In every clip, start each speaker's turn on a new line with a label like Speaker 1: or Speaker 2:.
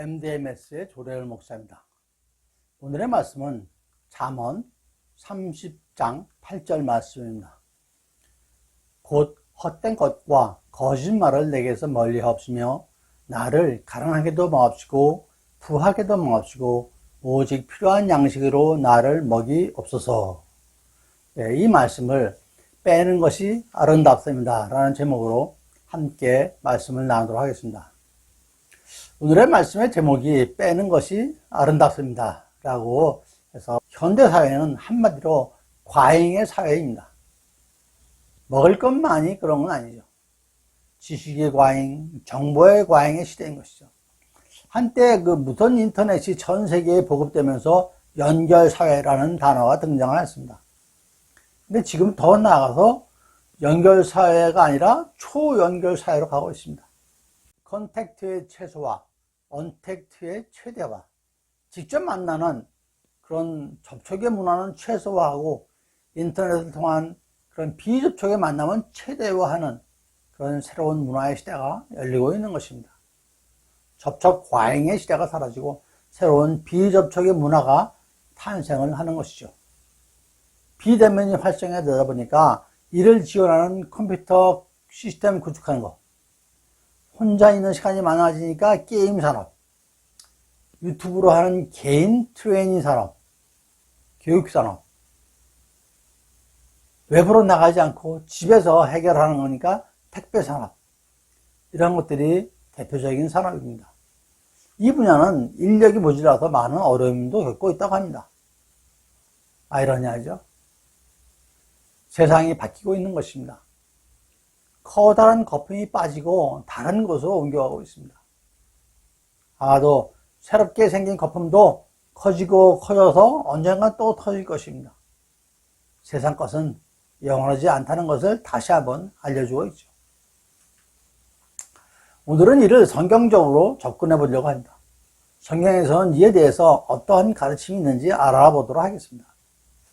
Speaker 1: MDMS의 조례열 목사입니다. 오늘의 말씀은 잠언 30장 8절 말씀입니다. 곧 헛된 것과 거짓말을 내게서 멀리하옵시며 나를 가난하게도 마옵시고 부하게도 마옵시고 오직 필요한 양식으로 나를 먹이옵소서. 이 말씀을 빼는 것이 아름답습니다 라는 제목으로 함께 말씀을 나누도록 하겠습니다. 오늘의 말씀의 제목이 빼는 것이 아름답습니다 라고 해서 현대사회는 한마디로 과잉의 사회입니다. 먹을 것만이 그런 건 아니죠. 지식의 과잉, 정보의 과잉의 시대인 것이죠. 한때 그 무선 인터넷이 전 세계에 보급되면서 연결사회라는 단어가 등장했습니다. 근데 지금 더 나아가서 연결사회가 아니라 초연결사회로 가고 있습니다. 컨택트의 최소화, 언택트의 최대화, 직접 만나는 그런 접촉의 문화는 최소화하고 인터넷을 통한 그런 비접촉의 만남은 최대화하는 그런 새로운 문화의 시대가 열리고 있는 것입니다. 접촉 과잉의 시대가 사라지고 새로운 비접촉의 문화가 탄생을 하는 것이죠. 비대면이 활성화되다 보니까 이를 지원하는 컴퓨터 시스템 구축하는 것, 혼자 있는 시간이 많아지니까 게임 산업, 유튜브로 하는 개인 트레이닝 산업, 교육 산업, 외부로 나가지 않고 집에서 해결하는 거니까 택배 산업, 이런 것들이 대표적인 산업입니다. 이 분야는 인력이 모자라서 많은 어려움도 겪고 있다고 합니다. 아이러니하죠? 세상이 바뀌고 있는 것입니다. 커다란 거품이 빠지고 다른 곳으로 옮겨가고 있습니다. 아마도 새롭게 생긴 거품도 커지고 커져서 언젠가 또 터질 것입니다. 세상 것은 영원하지 않다는 것을 다시 한번 알려주고 있죠. 오늘은 이를 성경적으로 접근해 보려고 합니다. 성경에서는 이에 대해서 어떠한 가르침이 있는지 알아보도록 하겠습니다.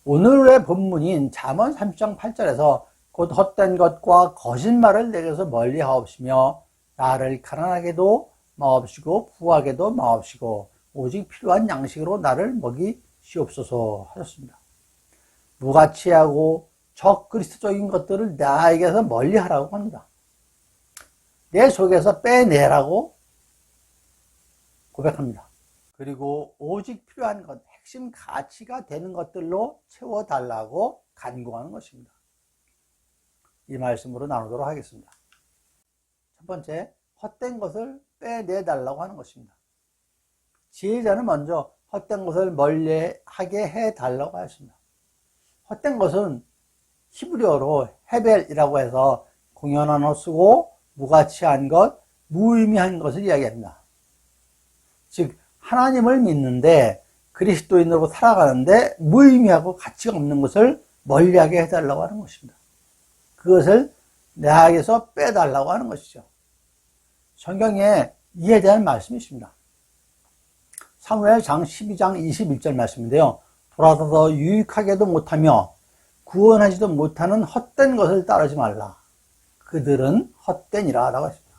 Speaker 1: 오늘의 본문인 잠언 30장 8절에서 곧 헛된 것과 거짓말을 내게서 멀리하옵시며 나를 가난하게도 마옵시고 부하게도 마옵시고 오직 필요한 양식으로 나를 먹이시옵소서 하셨습니다. 무가치하고 적그리스도적인 것들을 나에게서 멀리하라고 합니다. 내 속에서 빼내라고 고백합니다. 그리고 오직 필요한 것, 핵심 가치가 되는 것들로 채워달라고 간구하는 것입니다. 이 말씀으로 나누도록 하겠습니다. 첫 번째, 헛된 것을 빼내달라고 하는 것입니다. 지혜자는 먼저 헛된 것을 멀리하게 해달라고 하였습니다. 헛된 것은 히브리어로 헤벨이라고 해서 공연한어 쓰고 무가치한 것, 무의미한 것을 이야기합니다. 즉 하나님을 믿는데 그리스도인으로 살아가는데 무의미하고 가치가 없는 것을 멀리하게 해달라고 하는 것입니다. 그것을 나에게서 빼달라고 하는 것이죠. 성경에 이에 대한 말씀이 있습니다. 사무엘상 12장 21절 말씀인데요. 돌아서서 유익하게도 못하며 구원하지도 못하는 헛된 것을 따르지 말라. 그들은 헛되니라 라고 했습니다.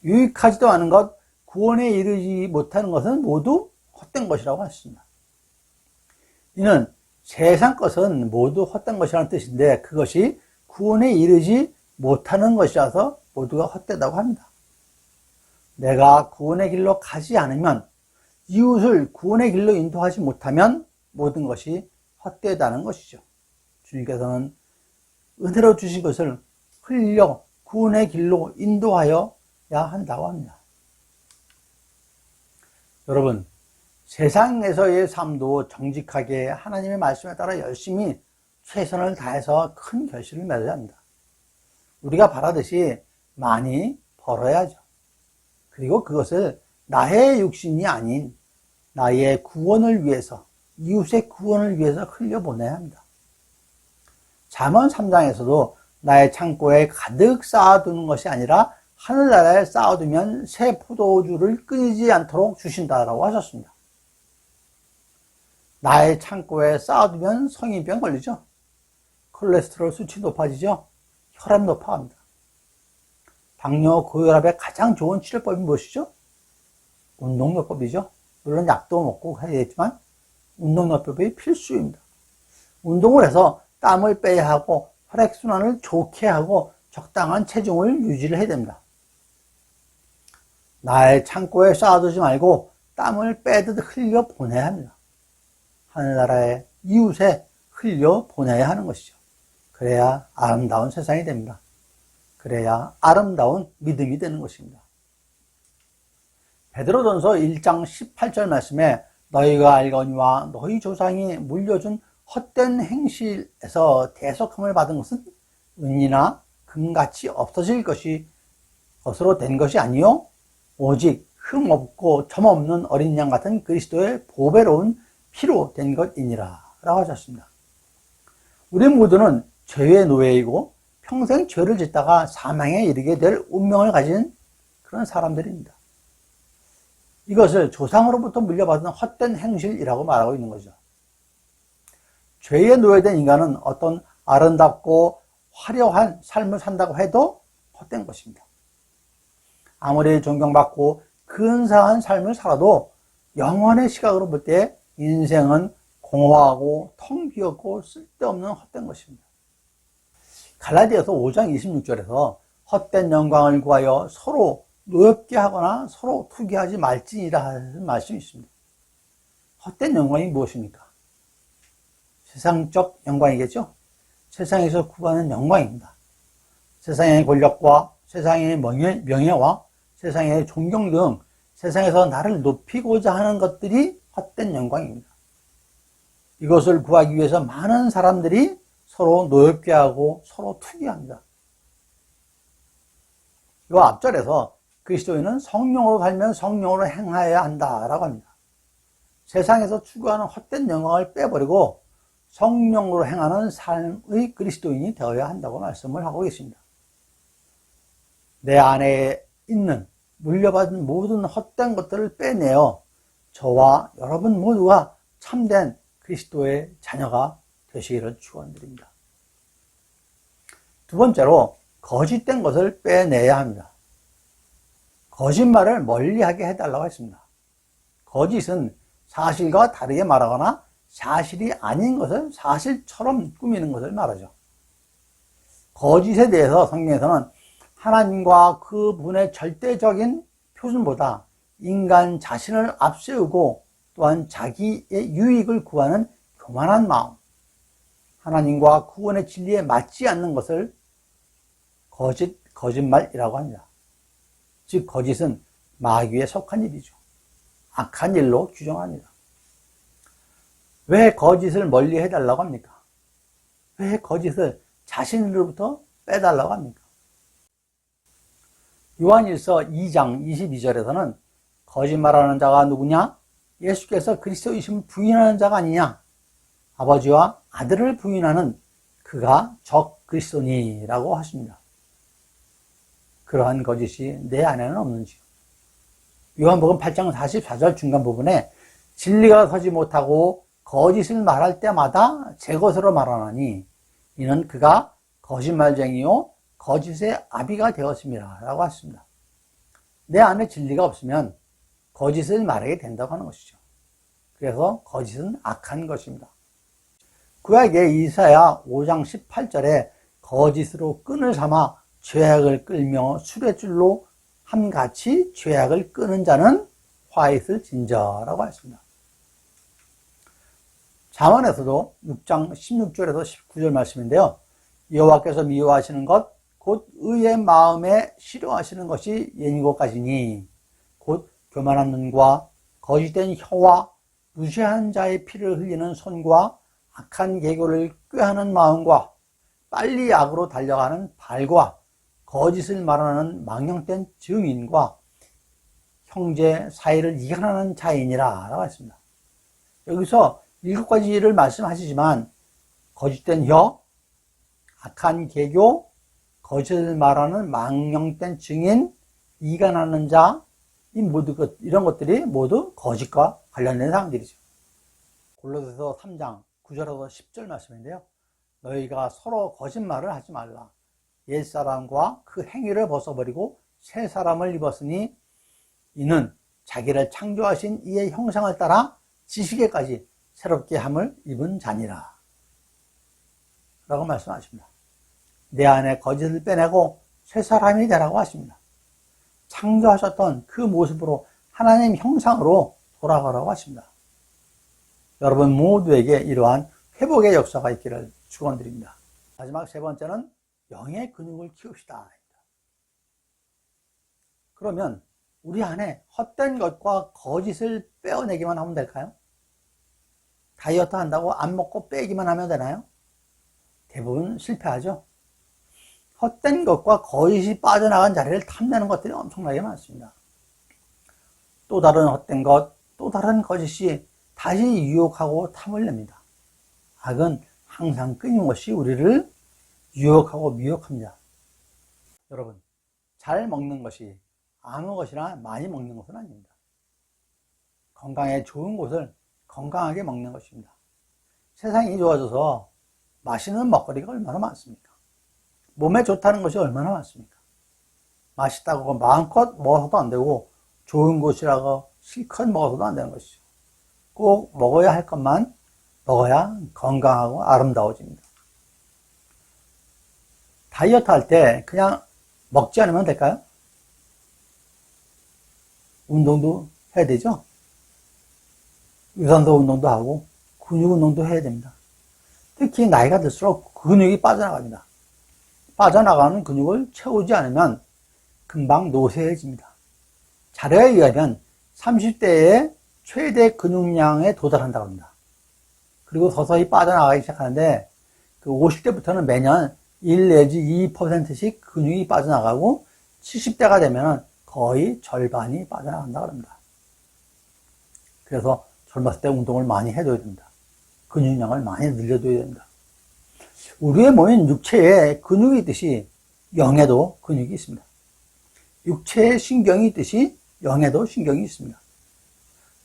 Speaker 1: 유익하지도 않은 것, 구원에 이르지 못하는 것은 모두 헛된 것이라고 했습니다. 이는 세상 것은 모두 헛된 것이라는 뜻인데 그것이 구원에 이르지 못하는 것이라서 모두가 헛되다고 합니다. 내가 구원의 길로 가지 않으면, 이웃을 구원의 길로 인도하지 못하면 모든 것이 헛되다는 것이죠. 주님께서는 은혜로 주신 것을 흘려 구원의 길로 인도하여야 한다고 합니다. 여러분, 세상에서의 삶도 정직하게 하나님의 말씀에 따라 열심히 최선을 다해서 큰 결실을 맺어야 합니다. 우리가 바라듯이 많이 벌어야죠. 그리고 그것을 나의 육신이 아닌 나의 구원을 위해서, 이웃의 구원을 위해서 흘려보내야 합니다. 잠언 3장에서도 나의 창고에 가득 쌓아두는 것이 아니라 하늘나라에 쌓아두면 새 포도주를 끊이지 않도록 주신다라고 하셨습니다. 나의 창고에 쌓아두면 성인병 걸리죠. 콜레스테롤 수치 높아지죠. 혈압 높아갑니다. 당뇨, 고혈압에 가장 좋은 치료법이 무엇이죠? 운동요법이죠. 물론 약도 먹고 해야겠지만 운동요법이 필수입니다. 운동을 해서 땀을 빼야 하고 혈액순환을 좋게 하고 적당한 체중을 유지를 해야 됩니다. 나의 창고에 쌓아두지 말고 땀을 빼듯 흘려 보내야 합니다. 하늘나라의 이웃에 흘려 보내야 하는 것이죠. 그래야 아름다운 세상이 됩니다. 그래야 아름다운 믿음이 되는 것입니다. 베드로전서 1장 18절 말씀에 너희가 알거니와 너희 조상이 물려준 헛된 행실에서 대속함을 받은 것은 은이나 금같이 없어질 것으로 된 것이 아니요 오직 흠 없고 점 없는 어린 양 같은 그리스도의 보배로운 피로 된 것이니라 라고 하셨습니다. 우리 모두는 죄의 노예이고 평생 죄를 짓다가 사망에 이르게 될 운명을 가진 그런 사람들입니다. 이것을 조상으로부터 물려받은 헛된 행실이라고 말하고 있는 거죠. 죄에 노예된 인간은 어떤 아름답고 화려한 삶을 산다고 해도 헛된 것입니다. 아무리 존경받고 근사한 삶을 살아도 영원의 시각으로 볼 때 인생은 공허하고 텅 비었고 쓸데없는 헛된 것입니다. 갈라디아서 5장 26절에서 헛된 영광을 구하여 서로 노엽게 하거나 서로 투기하지 말지니라 하는 말씀이 있습니다. 헛된 영광이 무엇입니까? 세상적 영광이겠죠? 세상에서 구하는 영광입니다. 세상의 권력과 세상의 명예와 세상의 존경 등 세상에서 나를 높이고자 하는 것들이 헛된 영광입니다. 이것을 구하기 위해서 많은 사람들이 서로 노엽게 하고 서로 투기합니다. 이 앞절에서 그리스도인은 성령으로 살면 성령으로 행하여야 한다라고 합니다. 세상에서 추구하는 헛된 영광을 빼버리고 성령으로 행하는 삶의 그리스도인이 되어야 한다고 말씀을 하고 계십니다. 내 안에 있는 물려받은 모든 헛된 것들을 빼내어 저와 여러분 모두가 참된 그리스도의 자녀가 되시기를 축원드립니다. 두 번째로 거짓된 것을 빼내야 합니다. 거짓말을 멀리하게 해달라고 했습니다. 거짓은 사실과 다르게 말하거나 사실이 아닌 것을 사실처럼 꾸미는 것을 말하죠. 거짓에 대해서 성경에서는 하나님과 그분의 절대적인 표준보다 인간 자신을 앞세우고 또한 자기의 유익을 구하는 교만한 마음, 하나님과 구원의 진리에 맞지 않는 것을 거짓말이라고 합니다. 즉 거짓은 마귀에 속한 일이죠. 악한 일로 규정합니다. 왜 거짓을 멀리 해달라고 합니까? 왜 거짓을 자신으로부터 빼달라고 합니까? 요한일서 2장 22절에서는 거짓말하는 자가 누구냐? 예수께서 그리스도이심을 부인하는 자가 아니냐? 아버지와 아들을 부인하는 그가 적 그리스도니라고 하십니다. 그러한 거짓이 내 안에는 없는지요? 요한복음 8장 44절 중간 부분에 진리가 서지 못하고 거짓을 말할 때마다 제 것으로 말하나니 이는 그가 거짓말쟁이요 거짓의 아비가 되었습니다 라고 하십니다. 내 안에 진리가 없으면 거짓을 말하게 된다고 하는 것이죠. 그래서 거짓은 악한 것입니다. 구약의 이사야 5장 18절에 거짓으로 끈을 삼아 죄악을 끌며 수레줄로 함같이 죄악을 끄는 자는 화 있을 진저라고 했습니다. 잠언에서도 6장 16절에서 19절 말씀인데요. 여호와께서 미워하시는 것 곧 의의 마음에 싫어하시는 것이 예니고 까지니 곧 교만한 눈과 거짓된 혀와 무죄한 자의 피를 흘리는 손과 악한 계교를 꾀하는 마음과 빨리 악으로 달려가는 발과 거짓을 말하는 망령된 증인과 형제 사이를 이간하는 자이니라 라고 했습니다. 여기서 7가지를 말씀하시지만 거짓된 혀, 악한 계교, 거짓을 말하는 망령된 증인, 이간하는 자, 이런 것들이 모두 거짓과 관련된 사항들이죠. 골로새서 3장 9절에서 10절 말씀인데요. 너희가 서로 거짓말을 하지 말라. 옛사람과 그 행위를 벗어버리고 새 사람을 입었으니 이는 자기를 창조하신 이의 형상을 따라 지식에까지 새롭게 함을 입은 자니라 라고 말씀하십니다. 내 안에 거짓을 빼내고 새 사람이 되라고 하십니다. 창조하셨던 그 모습으로 하나님 형상으로 돌아가라고 하십니다. 여러분 모두에게 이러한 회복의 역사가 있기를 축원드립니다. 마지막 세 번째는 영의 근육을 키웁시다. 그러면 우리 안에 헛된 것과 거짓을 빼어내기만 하면 될까요? 다이어트 한다고 안 먹고 빼기만 하면 되나요? 대부분 실패하죠. 헛된 것과 거짓이 빠져나간 자리를 탐내는 것들이 엄청나게 많습니다. 또 다른 헛된 것, 또 다른 거짓이 다시 유혹하고 탐을 냅니다. 악은 항상 끊임없이 우리를 유혹하고 미혹합니다. 여러분, 잘 먹는 것이 아무 것이나 많이 먹는 것은 아닙니다. 건강에 좋은 것을 건강하게 먹는 것입니다. 세상이 좋아져서 맛있는 먹거리가 얼마나 많습니까? 몸에 좋다는 것이 얼마나 많습니까? 맛있다고 마음껏 먹어서도 안 되고 좋은 것이라고 실컷 먹어서도 안 되는 것이죠. 꼭 먹어야 할 것만 먹어야 건강하고 아름다워집니다. 다이어트 할 때 그냥 먹지 않으면 될까요? 운동도 해야 되죠? 유산소 운동도 하고 근육 운동도 해야 됩니다. 특히 나이가 들수록 근육이 빠져나갑니다. 빠져나가는 근육을 채우지 않으면 금방 노쇠해집니다. 자료에 의하면 30대에 최대 근육량에 도달한다고 합니다. 그리고 서서히 빠져나가기 시작하는데 그 50대부터는 매년 1 내지 2%씩 근육이 빠져나가고 70대가 되면 거의 절반이 빠져나간다고 합니다. 그래서 젊었을 때 운동을 많이 해줘야 됩니다. 근육량을 많이 늘려줘야 됩니다. 우리의 몸인 육체에 근육이 있듯이 영에도 근육이 있습니다. 육체에 신경이 있듯이 영에도 신경이 있습니다.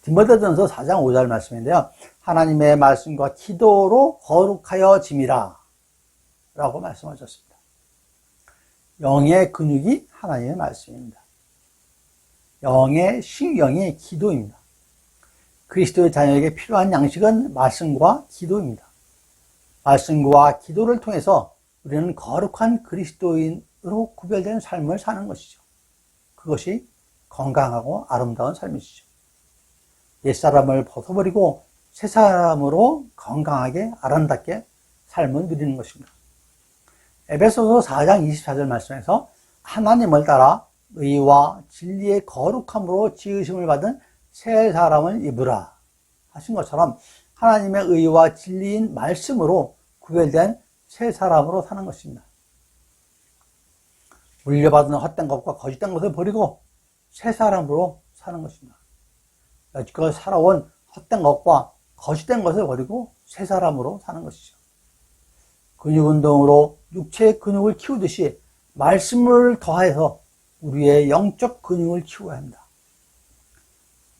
Speaker 1: 디모데전서 4장 5절 말씀인데요. 하나님의 말씀과 기도로 거룩하여 짐이라 라고 말씀하셨습니다. 영의 근육이 하나님의 말씀입니다. 영의 신경이 기도입니다. 그리스도의 자녀에게 필요한 양식은 말씀과 기도입니다. 말씀과 기도를 통해서 우리는 거룩한 그리스도인으로 구별된 삶을 사는 것이죠. 그것이 건강하고 아름다운 삶이시죠. 옛사람을 벗어버리고 새사람으로 건강하게 아름답게 삶을 누리는 것입니다. 에베소서 4장 24절 말씀에서 하나님을 따라 의와 진리의 거룩함으로 지으심을 받은 새 사람을 입으라 하신 것처럼 하나님의 의와 진리인 말씀으로 구별된 새 사람으로 사는 것입니다. 물려받은 헛된 것과 거짓된 것을 버리고 새 사람으로 사는 것입니다. 여지껏 살아온 헛된 것과 거짓된 것을 버리고 새 사람으로 사는 것이죠. 근육운동으로 육체의 근육을 키우듯이 말씀을 더해서 우리의 영적 근육을 키워야 합니다.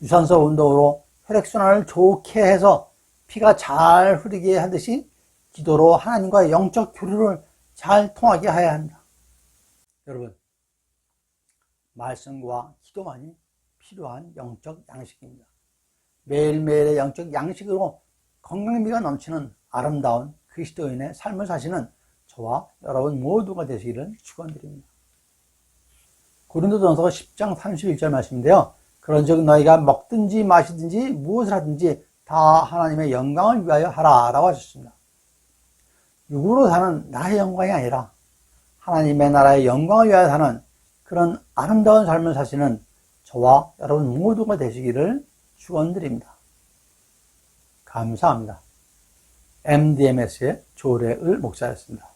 Speaker 1: 유산소 운동으로 혈액순환을 좋게 해서 피가 잘 흐르게 하듯이 기도로 하나님과의 영적 교류를 잘 통하게 해야 합니다. 여러분, 말씀과 기도만이 필요한 영적 양식입니다. 매일매일의 영적 양식으로 건강미가 넘치는 아름다운 그리스도인의 삶을 사시는 저와 여러분 모두가 되시기를 축원드립니다. 고린도전서 10장 31절 말씀인데요. 그런즉 너희가 먹든지 마시든지 무엇을 하든지 다 하나님의 영광을 위하여 하라 라고 하셨습니다. 육으로 사는 나의 영광이 아니라 하나님의 나라의 영광을 위하여 사는 그런 아름다운 삶을 사시는 저와 여러분 모두가 되시기를 축원드립니다. 감사합니다. MDMS의 조례을 목사였습니다.